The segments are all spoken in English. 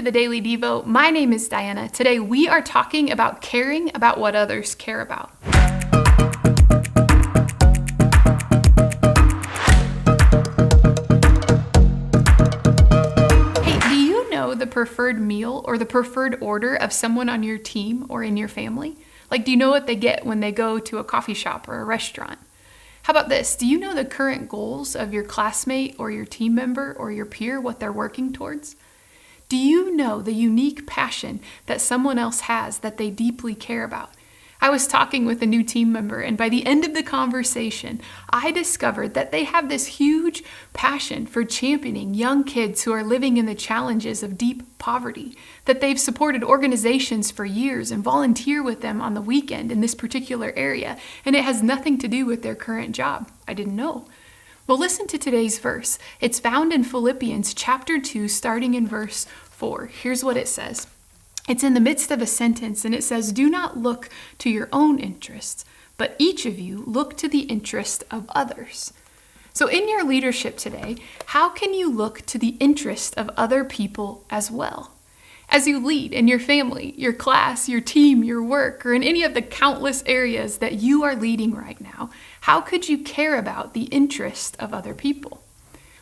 to the Daily Devo. My name is Diana. Today we are talking about caring about what others care about. Hey, do you know the preferred meal or the preferred order of someone on your team or in your family? Like, do you know what they get when they go to a coffee shop or a restaurant? How about this? Do you know the current goals of your classmate or your team member or your peer, what they're working towards? Do you know the unique passion that someone else has that they deeply care about? I was talking with a new team member, and by the end of the conversation, I discovered that they have this huge passion for championing young kids who are living in the challenges of deep poverty, that they've supported organizations for years and volunteer with them on the weekend in this particular area, and it has nothing to do with their current job. I didn't know. Well, listen to today's verse. It's found in Philippians chapter 2, starting in verse 4. Here's what it says. It's in the midst of a sentence, and it says, "Do not look to your own interests, but each of you look to the interest of others." So in your leadership today, how can you look to the interest of other people as well? As you lead in your family, your class, your team, your work, or in any of the countless areas that you are leading right now, how could you care about the interest of other people?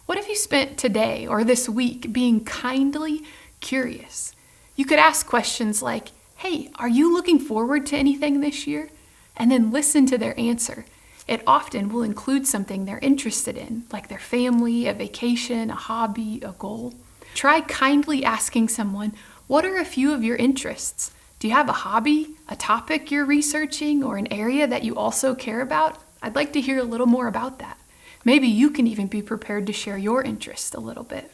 What if you spent today or this week being kindly curious? You could ask questions like, "Hey, are you looking forward to anything this year?" And then listen to their answer. It often will include something they're interested in, like their family, a vacation, a hobby, a goal. Try kindly asking someone, "What are a few of your interests? Do you have a hobby, a topic you're researching, or an area that you also care about? I'd like to hear a little more about that." Maybe you can even be prepared to share your interest a little bit.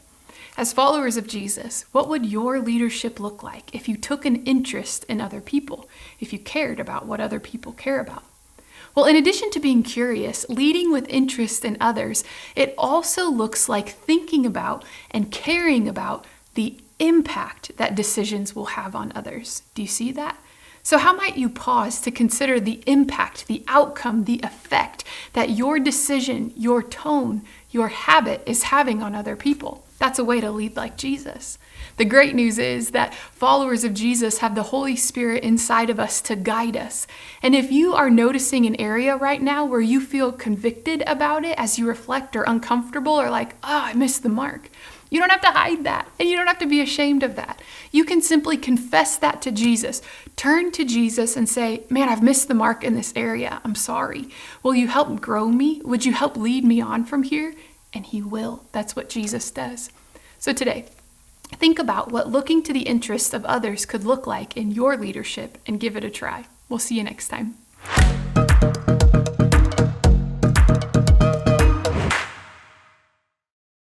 As followers of Jesus, what would your leadership look like if you took an interest in other people, if you cared about what other people care about? Well, in addition to being curious, leading with interest in others, it also looks like thinking about and caring about the impact that decisions will have on others. Do you see that? So how might you pause to consider the impact, the outcome, the effect that your decision, your tone, your habit is having on other people? That's a way to lead like Jesus. The great news is that followers of Jesus have the Holy Spirit inside of us to guide us. And if you are noticing an area right now where you feel convicted about it as you reflect or uncomfortable or like, I missed the mark, you don't have to hide that, and you don't have to be ashamed of that. You can simply confess that to Jesus. Turn to Jesus and say, "Man, I've missed the mark in this area. I'm sorry. Will you help grow me? Would you help lead me on from here?" And he will. That's what Jesus does. So today, think about what looking to the interests of others could look like in your leadership and give it a try. We'll see you next time.